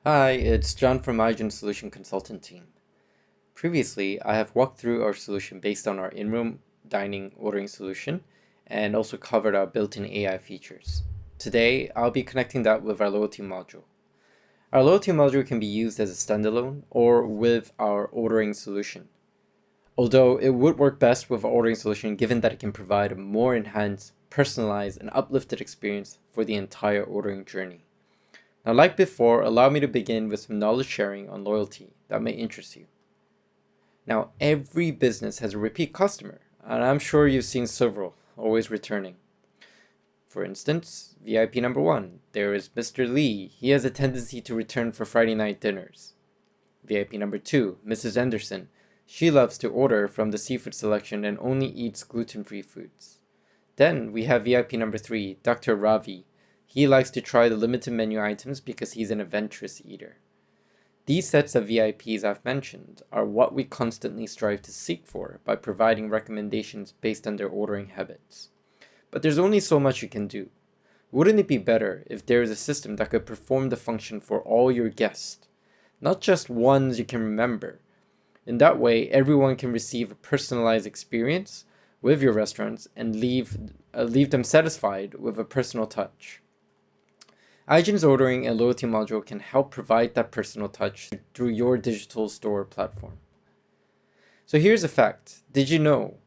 Hi, it's John from Aigens Solution Consultant team. Previously, I have walked through our solution based on our in-room dining ordering solution and also covered our built-in AI features. Today, I'll be connecting that with our loyalty module. Our loyalty module can be used as a standalone or with our ordering solution. Although it would work best with our ordering solution given that it can provide a more enhanced, personalized, and uplifted experience for the entire ordering journey. Now, like before, allow me to begin with some knowledge sharing on loyalty that may interest you. Now, every business has a repeat customer, and I'm sure you've seen several, always returning. For instance, VIP number 1, there is Mr. Lee. He has a tendency to return for Friday night dinners. VIP number 2, Mrs. Anderson. She loves to order from the seafood selection and only eats gluten-free foods. Then we have VIP number 3, Dr. Ravi. He likes to try the limited menu items because he's an adventurous eater. These sets of VIPs I've mentioned are what we constantly strive to seek for by providing recommendations based on their ordering habits. But there's only so much you can do. Wouldn't it be better if there is a system that could perform the function for all your guests, not just ones you can remember? In that way, everyone can receive a personalized experience with your restaurants and leave them satisfied with a personal touch. Aigens Ordering and Loyalty module can help provide that personal touch through your digital store platform. So here's a fact. Did you know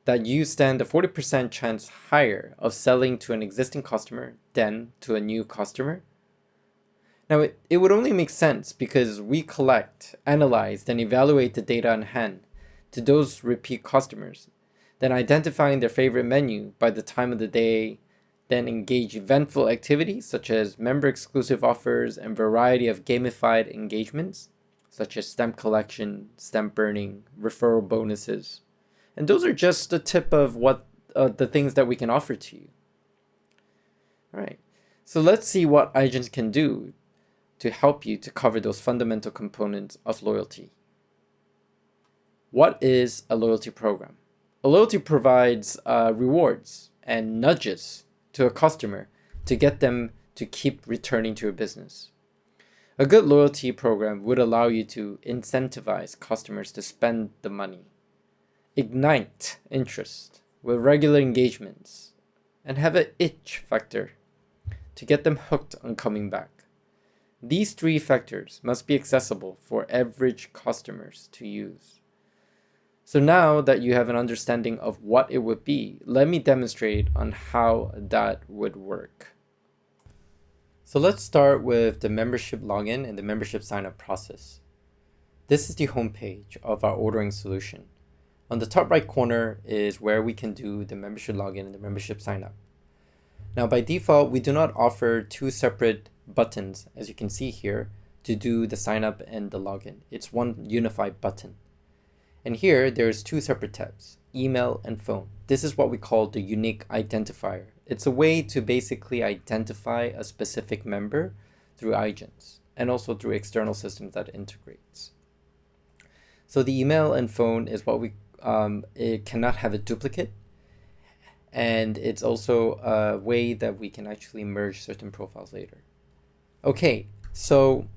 that you stand a 40% chance higher of selling to an existing customer than to a new customer? Now, it would only make sense because we collect, analyze, and evaluate the data on hand to those repeat customers, then identifying their favorite menu by the time of the day, then engage eventful activities such as member-exclusive offers and variety of gamified engagements, such as stamp collection, stamp burning, referral bonuses. And those are just the tip of what the things that we can offer to you. All right, so let's see what Aigens can do to help you to cover those fundamental components of loyalty. What is a loyalty program? A loyalty provides rewards and nudges to a customer to get them to keep returning to your business. A good loyalty program would allow you to incentivize customers to spend the money, ignite interest with regular engagements, and have an itch factor to get them hooked on coming back. These three factors must be accessible for average customers to use. So now that you have an understanding of what it would be, let me demonstrate on how that would work. So let's start with the membership login and the membership sign-up process. This is the homepage of our ordering solution. On the top right corner is where we can do the membership login and the membership sign-up. Now by default, we do not offer two separate buttons, as you can see here, to do the sign-up and the login. It's one unified button. And here, there's two separate tabs, email and phone. This is what we call the unique identifier. It's a way to basically identify a specific member through Aigens and also through external systems that integrates. So the email and phone is what it cannot have a duplicate. And it's also a way that we can actually merge certain profiles later. Okay, so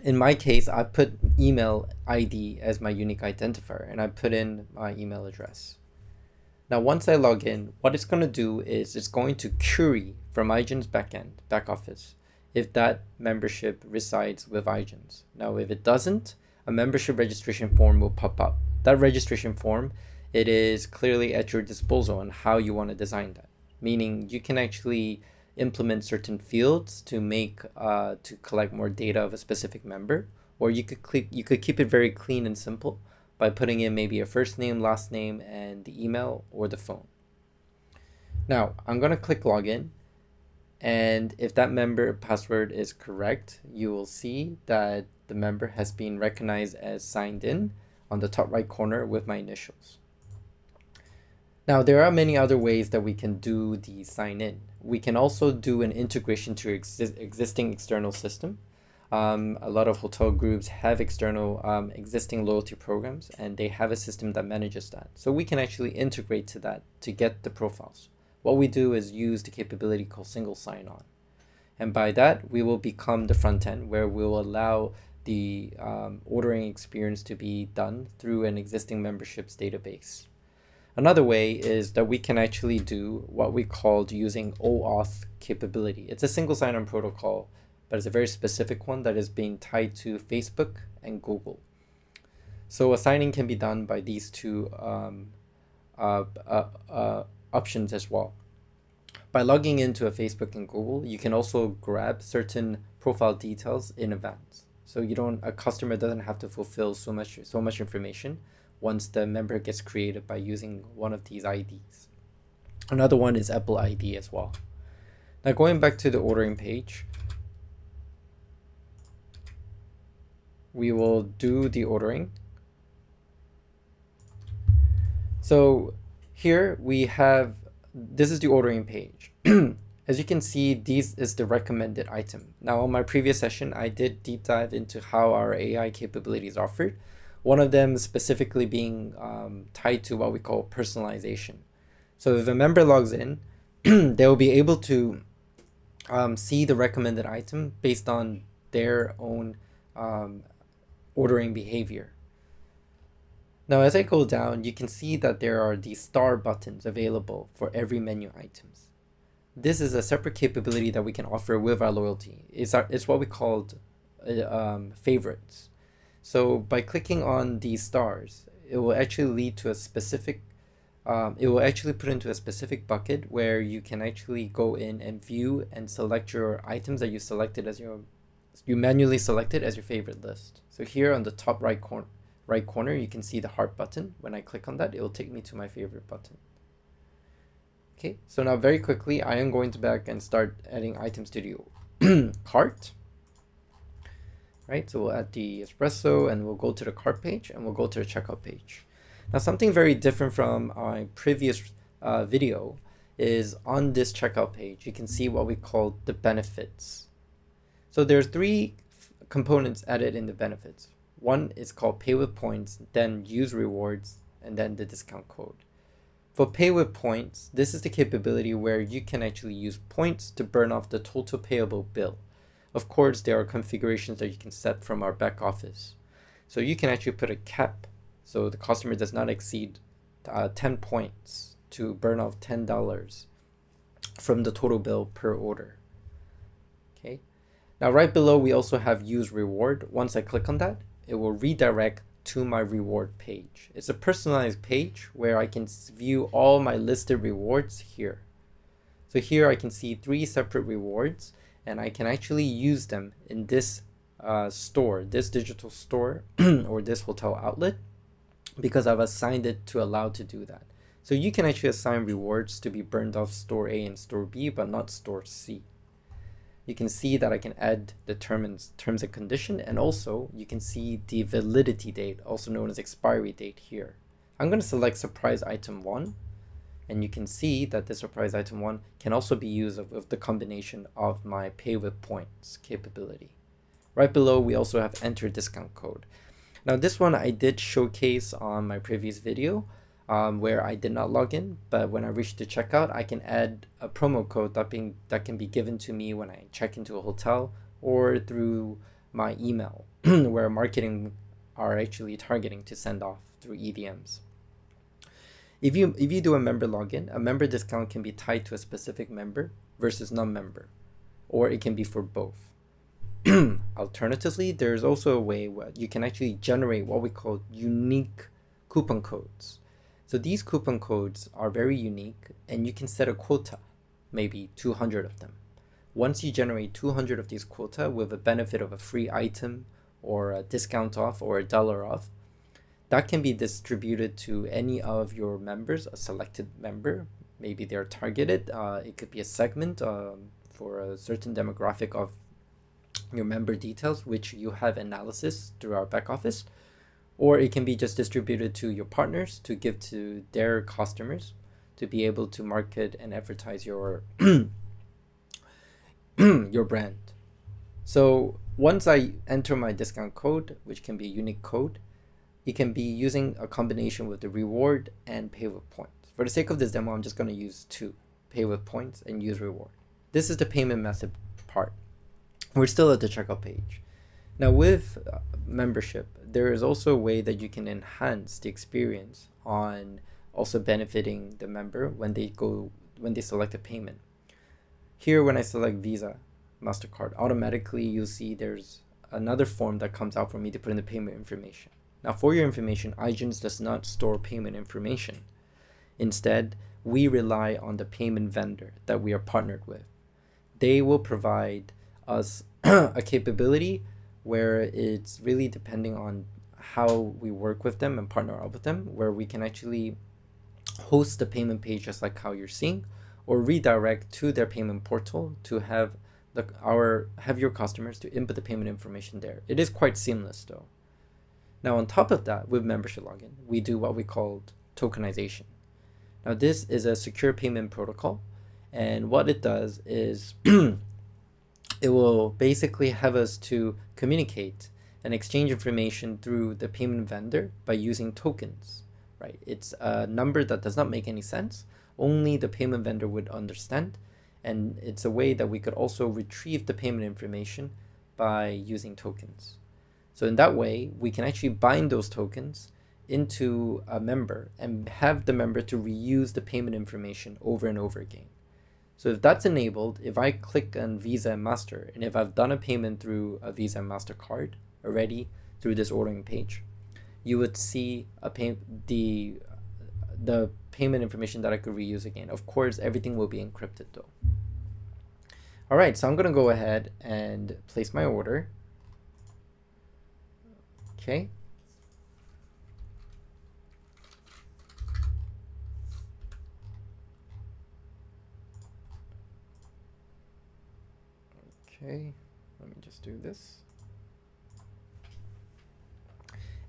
in my case, I put email ID as my unique identifier and I put in my email address. Now, once I log in, what it's going to do is it's going to query from Aigens back office, if that membership resides with Aigens. Now, if it doesn't, a membership registration form will pop up. That registration form, it is clearly at your disposal on how you want to design that. Meaning you can actually implement certain fields to collect more data of a specific member, or you could keep it very clean and simple by putting in maybe a first name, last name, and the email or the phone. Now I'm going to click login, and if that member password is correct, you will see that the member has been recognized as signed in on the top right corner with my initials. Now, there are many other ways that we can do the sign in. We can also do an integration to existing external system. A lot of hotel groups have external existing loyalty programs, and they have a system that manages that. So we can actually integrate to that to get the profiles. What we do is use the capability called single sign-on. And by that, we will become the front end where we will allow the ordering experience to be done through an existing memberships database. Another way is that we can actually do what we called using OAuth capability. It's a single sign-on protocol, but it's a very specific one that is being tied to Facebook and Google. So a signing can be done by these two options as well. By logging into a Facebook and Google, you can also grab certain profile details in advance. So a customer doesn't have to fulfill so much information once the member gets created by using one of these IDs. Another one is Apple ID as well. Now going back to the ordering page, we will do the ordering. So here we have, this is the ordering page. As you can see, this is the recommended item. Now on my previous session, I did deep dive into how our AI capabilities are offered. One of them specifically being tied to what we call personalization. So if a member logs in, they will be able to see the recommended item based on their own ordering behavior. Now, as I go down, you can see that there are these star buttons available for every menu items. This is a separate capability that we can offer with our loyalty. It's what we called favorites. So by clicking on these stars, it will actually lead to a specific, it will actually put into a specific bucket where you can actually go in and view and select your items that you manually selected as your favorite list. So here on the top right corner, you can see the heart button. When I click on that, it will take me to my favorite button. Okay, so now very quickly, I am going to back and start adding items to the cart. Right, so we'll add the espresso and we'll go to the cart page and we'll go to the checkout page. Now something very different from my previous video is on this checkout page, you can see what we call the benefits. So there's three components added in the benefits. One is called pay with points, then use rewards, and then the discount code. For pay with points, this is the capability where you can actually use points to burn off the total payable bill. Of course, there are configurations that you can set from our back office. So you can actually put a cap so the customer does not exceed 10 points to burn off $10 from the total bill per order. Okay. Now right below, we also have use reward. Once I click on that, it will redirect to my reward page. It's a personalized page where I can view all my listed rewards here. So here I can see 3 separate rewards, and I can actually use them in this store, this digital store or this hotel outlet, because I've assigned it to allow to do that. So you can actually assign rewards to be burned off store A and store B, but not store C. You can see that I can add the terms and condition, and also you can see the validity date, also known as expiry date here. I'm going to select surprise item 1, and you can see that the surprise item 1 can also be used with the combination of my pay with points capability. Right below, we also have enter discount code. Now this one I did showcase on my previous video, where I did not log in, but when I reach the checkout, I can add a promo code that can be given to me when I check into a hotel or through my email, where marketing are actually targeting to send off through EDMs. If you do a member login, a member discount can be tied to a specific member versus non-member, or it can be for both. Alternatively, there's also a way where you can actually generate what we call unique coupon codes. So these coupon codes are very unique, and you can set a quota, maybe 200 of them. Once you generate 200 of these quota with a benefit of a free item or a discount off or $1 off, that can be distributed to any of your members, a selected member. Maybe they're targeted. It could be a segment for a certain demographic of your member details, which you have analysis through our back office. Or it can be just distributed to your partners to give to their customers to be able to market and advertise your your brand. So once I enter my discount code, which can be a unique code, it can be using a combination with the reward and pay with points. For the sake of this demo, I'm just going to use 2, pay with points and use reward. This is the payment method part. We're still at the checkout page. Now with membership, there is also a way that you can enhance the experience on also benefiting the member when they select a payment. Here, when I select Visa, MasterCard, automatically you'll see there's another form that comes out for me to put in the payment information. Now for your information, Aigens does not store payment information. Instead, we rely on the payment vendor that we are partnered with. They will provide us a capability where it's really depending on how we work with them and partner up with them, where we can actually host the payment page just like how you're seeing, or redirect to their payment portal to have your customers to input the payment information there. It is quite seamless though. Now on top of that, with membership login, we do what we call tokenization. Now this is a secure payment protocol, and what it does is it will basically have us to communicate and exchange information through the payment vendor by using tokens, right? It's a number that does not make any sense. Only the payment vendor would understand. And it's a way that we could also retrieve the payment information by using tokens. So in that way, we can actually bind those tokens into a member and have the member to reuse the payment information over and over again. So if that's enabled, if I click on Visa and Master, and if I've done a payment through a Visa and MasterCard already through this ordering page, you would see the payment information that I could reuse again. Of course, everything will be encrypted though. All right, so I'm gonna go ahead and place my order. Okay. Okay, let me just do this.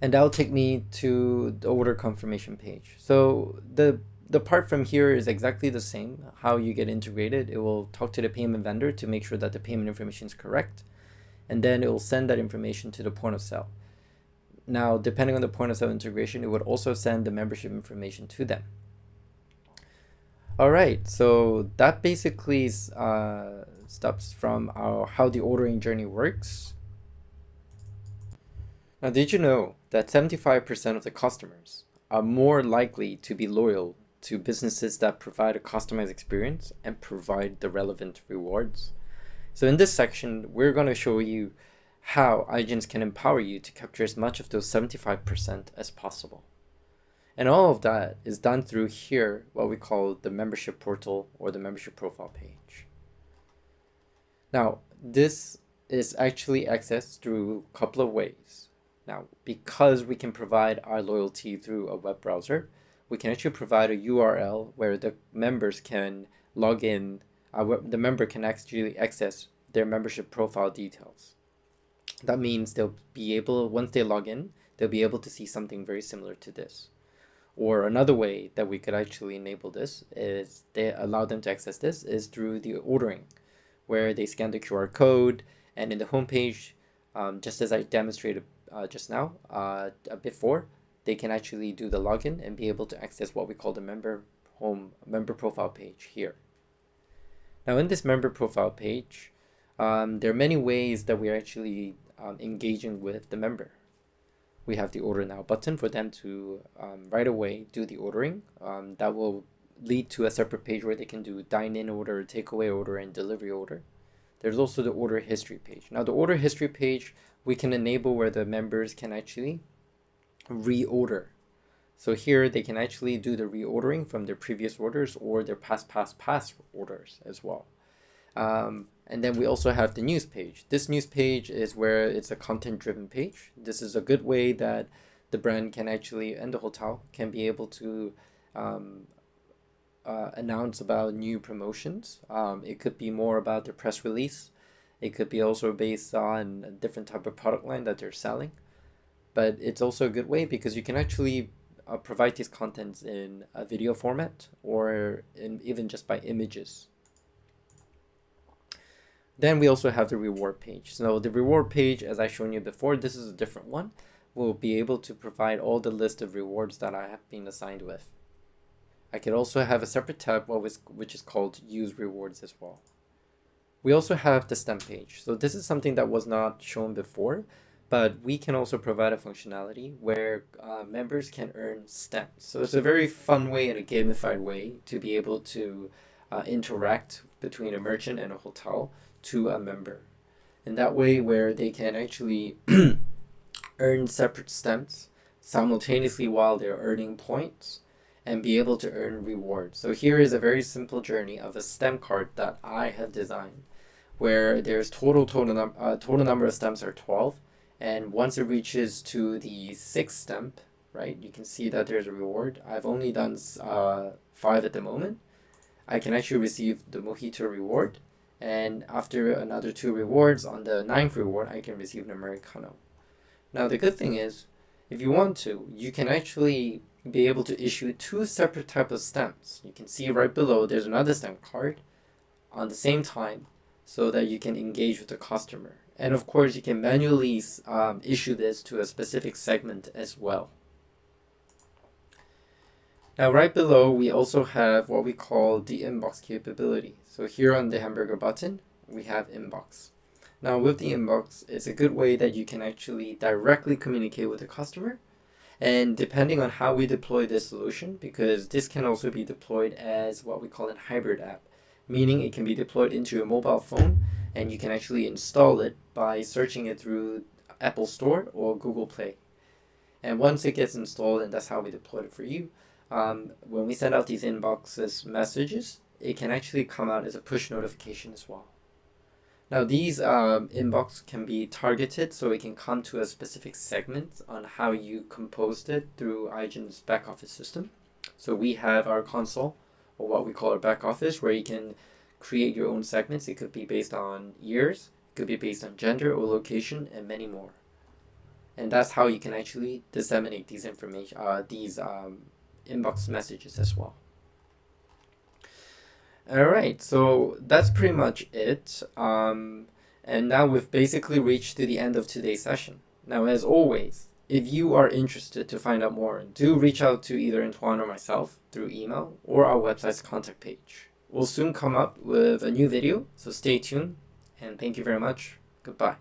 And that'll take me to the order confirmation page. So the part from here is exactly the same, how you get integrated. It will talk to the payment vendor to make sure that the payment information is correct. And then it will send that information to the point of sale. Now, depending on the point of sale integration, it would also send the membership information to them. All right, so that basically stops from how the ordering journey works. Now, did you know that 75% of the customers are more likely to be loyal to businesses that provide a customized experience and provide the relevant rewards? So in this section, we're going to show you how Aigens can empower you to capture as much of those 75% as possible. And all of that is done through here, what we call the membership portal or the membership profile page. Now, this is actually accessed through a couple of ways. Now, because we can provide our loyalty through a web browser, we can actually provide a URL where the members can log in, the member can actually access their membership profile details. That means they'll be able, once they log in, they'll be able to see something very similar to this. Or another way that we could actually enable this is they allow them to access this is through the ordering, where they scan the QR code, and in the homepage, just as I demonstrated just now, before, they can actually do the login and be able to access what we call the member profile page here. Now in this member profile page, there are many ways that we're actually engaging with the member. We have the order now button for them to right away do the ordering. That will lead to a separate page where they can do dine-in order, takeaway order, and delivery order. There's also the order history page. Now the order history page, we can enable where the members can actually reorder. So here they can actually do the reordering from their previous orders or their past orders as well. And then we also have the news page. This news page is where it's a content-driven page. This is a good way that the brand can actually, and the hotel, can be able to announce about new promotions. It could be more about their press release. It could be also based on a different type of product line that they're selling. But it's also a good way because you can actually provide these contents in a video format or even just by images. Then we also have the reward page. So the reward page, as I shown you before, this is a different one. We'll be able to provide all the list of rewards that I have been assigned with. I could also have a separate tab which is called use rewards as well. We also have the STEM page. So this is something that was not shown before, but we can also provide a functionality where members can earn stamps. So it's a very fun way and a gamified way to be able to interact between a merchant and a hotel to a member. In that way, where they can actually earn separate stamps simultaneously while they're earning points and be able to earn rewards. So here is a very simple journey of a stamp card that I have designed, where there's total number of stamps are 12, and once it reaches to the 6th stamp, right, you can see that there's a reward. I've only done 5 at the moment. I can actually receive the mojito reward, and after another 2 rewards, on the 9th reward, I can receive an Americano. Now the good thing is, if you want to, you can actually be able to issue 2 separate types of stamps. You can see right below there's another stamp card on the same time, so that you can engage with the customer. And of course, you can manually issue this to a specific segment as well. Now right below, we also have what we call the inbox capability. So here on the hamburger button, we have inbox. Now with the inbox, it's a good way that you can actually directly communicate with the customer. And depending on how we deploy this solution, because this can also be deployed as what we call a hybrid app, meaning it can be deployed into your mobile phone and you can actually install it by searching it through Apple Store or Google Play. And once it gets installed, and that's how we deploy it for you, when we send out these inboxes messages, it can actually come out as a push notification as well. Now these inbox can be targeted, so it can come to a specific segment on how you composed it through Aigens back office system. So we have our console, or what we call our back office, where you can create your own segments. It could be based on years, it could be based on gender or location, and many more. And that's how you can actually disseminate these information, inbox messages as well. Alright, so that's pretty much it. And now we've basically reached to the end of today's session. Now, as always, if you are interested to find out more, do reach out to either Antoine or myself through email or our website's contact page. We'll soon come up with a new video, so stay tuned, and thank you very much. Goodbye.